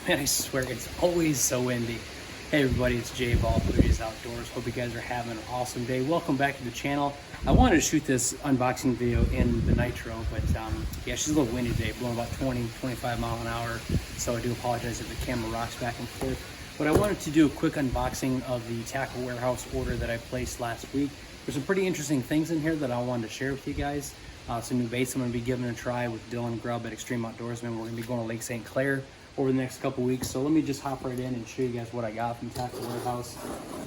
Man, I swear it's always so windy. Hey everybody, it's Jay Ball, Blues Outdoors. Hope you guys are having an awesome day. Welcome back to the channel. I wanted to shoot this unboxing video in the Nitro, but yeah, she's a little windy today, blowing about 20-25 mile an hour. So I do apologize if the camera rocks back and forth. But I wanted to do a quick unboxing of the Tackle Warehouse order that I placed last week. There's some pretty interesting things in here that I wanted to share with you guys. Some new baits I'm going to be giving a try with Dylan Grubb at Extreme Outdoorsman. We're going to be going to Lake St. Clair over the next couple weeks. So let me just hop right in and show you guys what I got from Tackle Warehouse.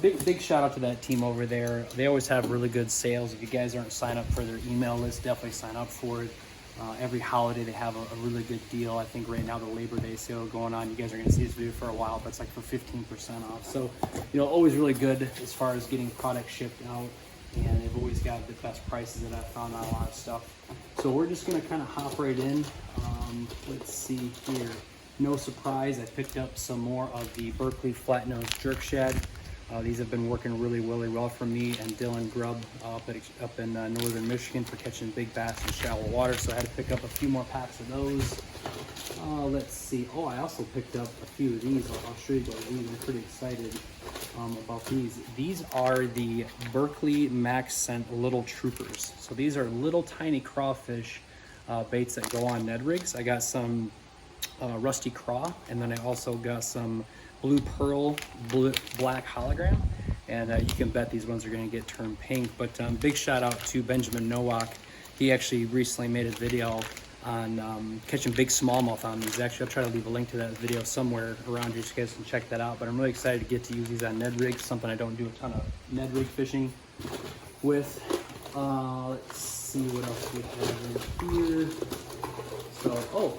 Big shout out to that team over there. They always have really good sales. If you guys aren't signed up for their email list, definitely sign up for it. Every holiday they have a really good deal. I think right now the Labor Day sale going on. You guys are going to see this video for a while, but it's like for 15% off. So, you know, always really good as far as getting product shipped out. And they've always got the best prices that I've found on a lot of stuff. So we're just going to kind of hop right in. Let's see here. No surprise, I picked up some more of the Berkley flat-nose jerk shad. These have been working really well for me and Dylan Grubb up in northern Michigan for catching big bass in shallow water. So I had to pick up a few more packs of those. Let's see. Oh, I also picked up a few of these. I'll show you guys these. I'm pretty excited about these. These are the Berkley Max Scent Little Troopers. So these are little tiny crawfish baits that go on Ned rigs. I got some rusty craw, and then I also got some blue pearl black hologram, and you can bet these ones are going to get turned pink. But big shout out to Benjamin Nowak. He actually recently made a video on catching big smallmouth on these. Actually, I'll try to leave a link to that video somewhere around here so you guys can check that out. But I'm really excited to get to use these on Ned rigs, something I don't do a ton of Ned rig fishing with. Let's see what else we have in here. So,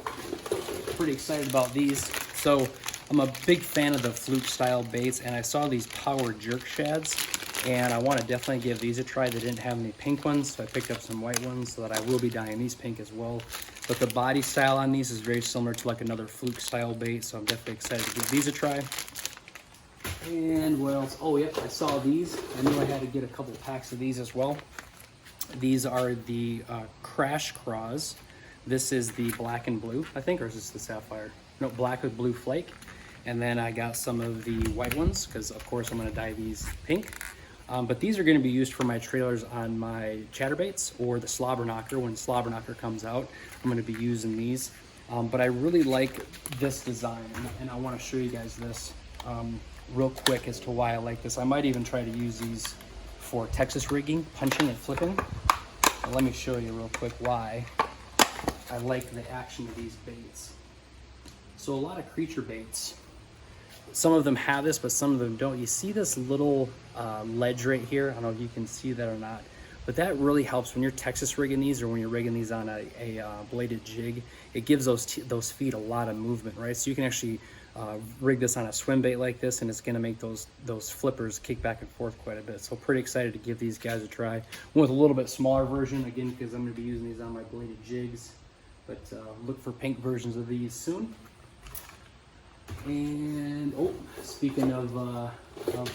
pretty excited about these. So I'm a big fan of the fluke style baits, and I saw these power jerk shads, and I want to definitely give these a try. They didn't have any pink ones, so I picked up some white ones so that I will be dyeing these pink as well. But the body style on these is very similar to like another fluke style bait, so I'm definitely excited to give these a try. And what else? Oh yep, I saw these. I knew I had to get a couple packs of these as well. These are the Crash craws. This is the black and blue, I think, or is this the sapphire? No, black with blue flake. And then I got some of the white ones, because of course I'm gonna dye these pink. But these are gonna be used for my trailers on my chatterbaits or the slobber knocker. When slobber knocker comes out, I'm gonna be using these. But I really like this design, and I wanna show you guys this real quick as to why I like this. I might even try to use these for Texas rigging, punching and flipping. But let me show you real quick why I like the action of these baits. So a lot of creature baits, some of them have this, but some of them don't. You see this little ledge right here? I don't know if you can see that or not, but that really helps when you're Texas rigging these or when you're rigging these on a bladed jig. It gives those feet a lot of movement, right? So you can actually rig this on a swim bait like this, and it's gonna make those flippers kick back and forth quite a bit. So pretty excited to give these guys a try. Went with a little bit smaller version, again, because I'm gonna be using these on my bladed jigs. But look for pink versions of these soon. And speaking of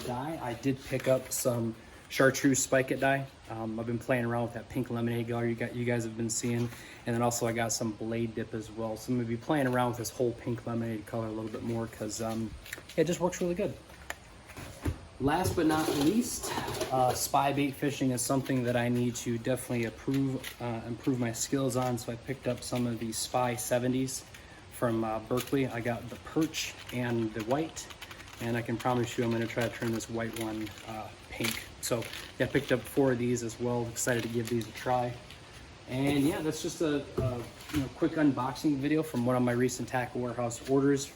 dye, I did pick up some chartreuse spike it dye. I've been playing around with that pink lemonade color you guys have been seeing, and then also I got some blade dip as well. So I'm gonna be playing around with this whole pink lemonade color a little bit more because it just works really good. Last but not least, spy bait fishing is something that I need to definitely improve my skills on. So I picked up some of these Spy 70s from Berkley. I got the perch and the white, and I can promise you I'm going to try to turn this white one pink. So yeah, I picked up 4 of these as well. Excited to give these a try. And yeah, that's just a quick unboxing video from one of my recent Tackle Warehouse orders.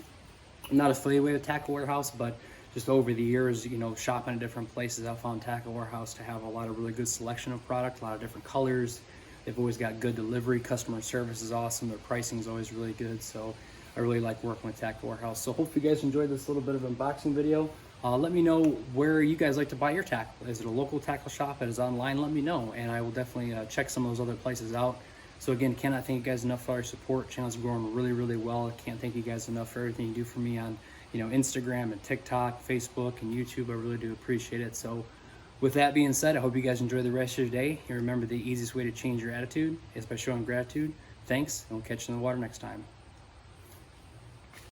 I'm not affiliated with Tackle Warehouse, but just over the years, shopping at different places, I found Tackle Warehouse to have a lot of really good selection of product, a lot of different colors. They've always got good delivery. Customer service is awesome. Their pricing is always really good. So I really like working with Tackle Warehouse. So hopefully you guys enjoyed this little bit of unboxing video. Let me know where you guys like to buy your tackle. Is it a local tackle shop? Is it online? Let me know, and I will definitely check some of those other places out. So again, cannot thank you guys enough for our support. Channel's growing really well. I can't thank you guys enough for everything you do for me on Instagram and TikTok, Facebook, and YouTube. I really do appreciate it. So with that being said, I hope you guys enjoy the rest of your day. And remember, the easiest way to change your attitude is by showing gratitude. Thanks, and we'll catch you in the water next time.